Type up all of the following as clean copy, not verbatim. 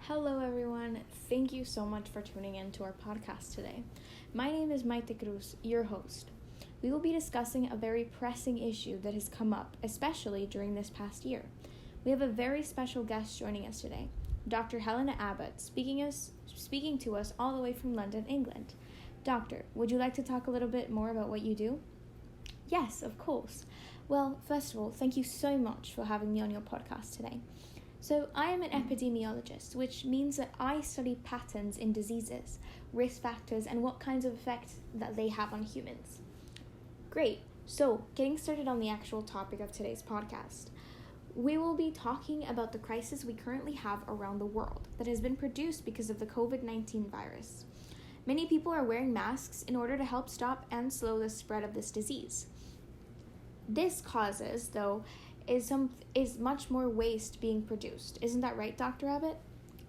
Hello everyone, thank you so much for tuning in to our podcast today. My name is Mayte Cruz, your host. We will be discussing a very pressing issue that has come up, especially during this past year. We have a very special guest joining us today, Dr. Helena Abbott, speaking to us all the way from London, England. Doctor, would you like to talk a little bit more about what you do? Yes, of course. Well, first of all, thank you so much for having me on your podcast today. So I am an epidemiologist, which means that I study patterns in diseases, risk factors, and what kinds of effects that they have on humans. Great, so getting started on the actual topic of today's podcast. We will be talking about the crisis we currently have around the world that has been produced because of the COVID-19 virus. Many people are wearing masks in order to help stop and slow the spread of this disease. This causes, though, is much more waste being produced. Isn't that right, Dr. Abbott?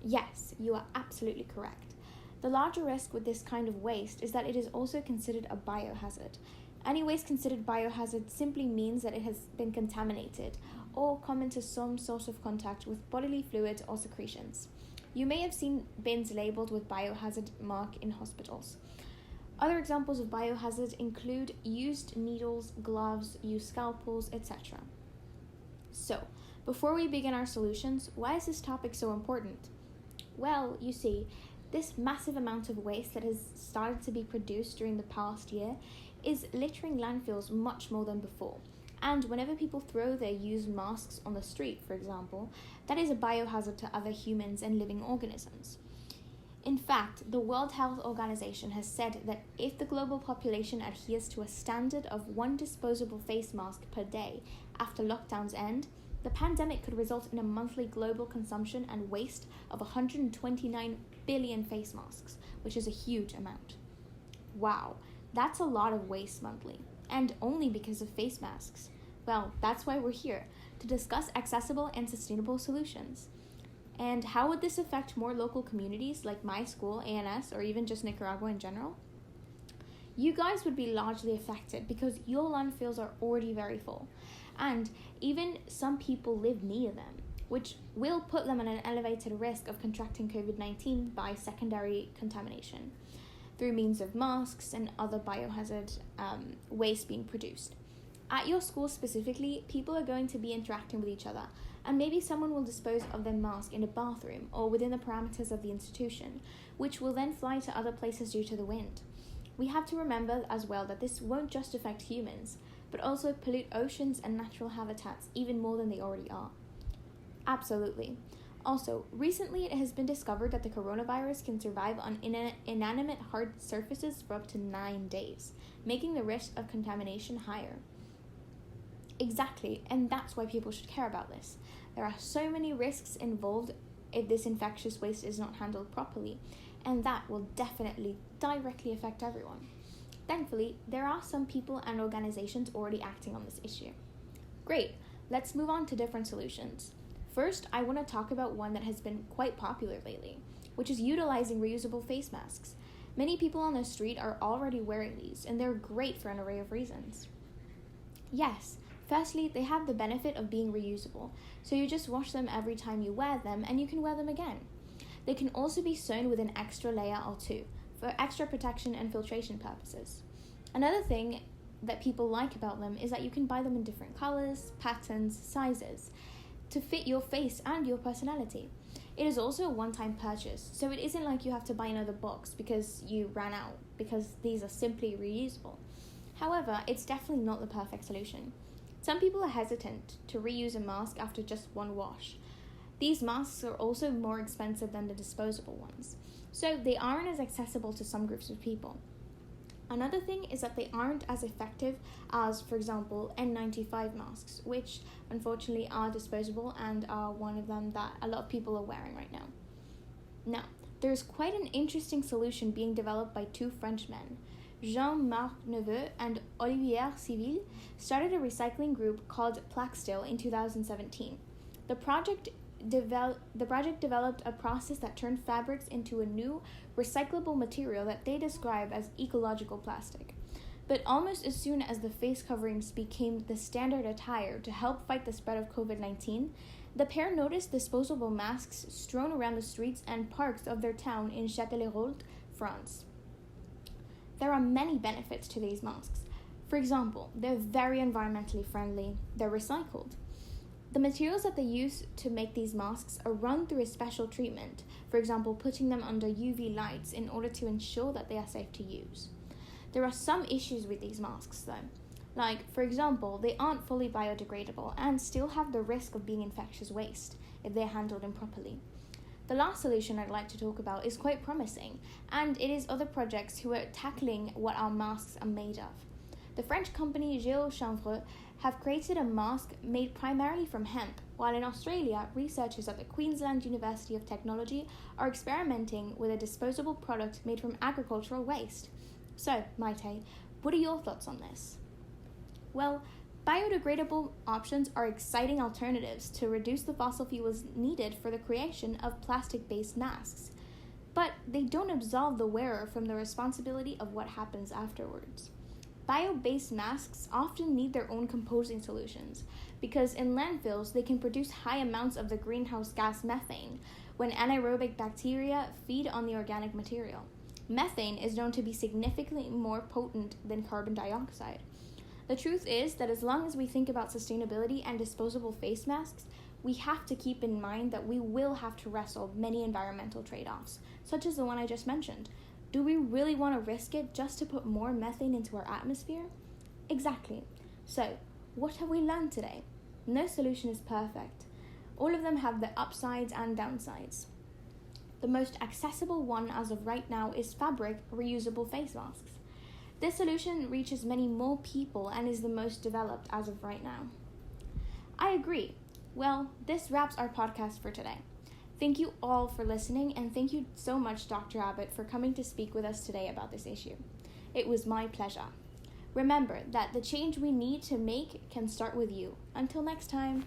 Yes, you are absolutely correct. The larger risk with this kind of waste is that it is also considered a biohazard. Any waste considered biohazard simply means that it has been contaminated or come into some sort of contact with bodily fluids or secretions. You may have seen bins labeled with biohazard mark in hospitals. Other examples of biohazard include used needles, gloves, used scalpels, etc. So, before we begin our solutions, why is this topic so important? Well, you see, this massive amount of waste that has started to be produced during the past year is littering landfills much more than before. And whenever people throw their used masks on the street, for example, that is a biohazard to other humans and living organisms. In fact, the World Health Organization has said that if the global population adheres to a standard of one disposable face mask per day after lockdowns end, the pandemic could result in a monthly global consumption and waste of 129 billion face masks, which is a huge amount. Wow, that's a lot of waste monthly, and only because of face masks. Well, that's why we're here, to discuss accessible and sustainable solutions. And how would this affect more local communities like my school, ANS, or even just Nicaragua in general? You guys would be largely affected because your landfills are already very full. And even some people live near them, which will put them at an elevated risk of contracting COVID-19 by secondary contamination through means of masks and other biohazard waste being produced. At your school specifically, people are going to be interacting with each other, and maybe someone will dispose of their mask in a bathroom or within the parameters of the institution, which will then fly to other places due to the wind. We have to remember as well that this won't just affect humans, but also pollute oceans and natural habitats even more than they already are. Absolutely. Also, recently it has been discovered that the coronavirus can survive on inanimate hard surfaces for up to 9 days, making the risk of contamination higher. Exactly, and that's why people should care about this. There are so many risks involved if this infectious waste is not handled properly, and that will definitely directly affect everyone. Thankfully, there are some people and organizations already acting on this issue. Great, let's move on to different solutions. First, I want to talk about one that has been quite popular lately, which is utilizing reusable face masks. Many people on the street are already wearing these, and they're great for an array of reasons. Yes, firstly, they have the benefit of being reusable, so you just wash them every time you wear them and you can wear them again. They can also be sewn with an extra layer or two for extra protection and filtration purposes. Another thing that people like about them is that you can buy them in different colors, patterns, sizes to fit your face and your personality. It is also a one-time purchase, so it isn't like you have to buy another box because you ran out, because these are simply reusable. However, it's definitely not the perfect solution. Some people are hesitant to reuse a mask after just one wash. These masks are also more expensive than the disposable ones, so they aren't as accessible to some groups of people. Another thing is that they aren't as effective as, for example, N95 masks, which unfortunately are disposable and are one of them that a lot of people are wearing right now. Now, there's quite an interesting solution being developed by two Frenchmen. Jean-Marc Neveu and Olivier Civil started a recycling group called Plaxdale in 2017. The project developed a process that turned fabrics into a new recyclable material that they describe as ecological plastic. But almost as soon as the face coverings became the standard attire to help fight the spread of COVID-19, The pair noticed disposable masks strewn around the streets and parks of their town in Châtellerault, France. There are many benefits to these masks. For example, they're very environmentally friendly, they're recycled. The materials that they use to make these masks are run through a special treatment, for example, putting them under UV lights in order to ensure that they are safe to use. There are some issues with these masks though. Like, for example, they aren't fully biodegradable and still have the risk of being infectious waste if they're handled improperly. The last solution I'd like to talk about is quite promising, and it is other projects who are tackling what our masks are made of. The French company Chanvreux have created a mask made primarily from hemp, while in Australia, researchers at the Queensland University of Technology are experimenting with a disposable product made from agricultural waste. So, Mayte, what are your thoughts on this? Well, biodegradable options are exciting alternatives to reduce the fossil fuels needed for the creation of plastic-based masks, but they don't absolve the wearer from the responsibility of what happens afterwards. Bio-based masks often need their own composting solutions because in landfills they can produce high amounts of the greenhouse gas methane when anaerobic bacteria feed on the organic material. Methane is known to be significantly more potent than carbon dioxide. The truth is that as long as we think about sustainability and disposable face masks, we have to keep in mind that we will have to wrestle many environmental trade-offs, such as the one I just mentioned. Do we really want to risk it just to put more methane into our atmosphere? Exactly. So, what have we learned today? No solution is perfect. All of them have the upsides and downsides. The most accessible one as of right now is fabric reusable face masks. This solution reaches many more people and is the most developed as of right now. I agree. Well, this wraps our podcast for today. Thank you all for listening, and thank you so much, Dr. Abbott, for coming to speak with us today about this issue. It was my pleasure. Remember that the change we need to make can start with you. Until next time.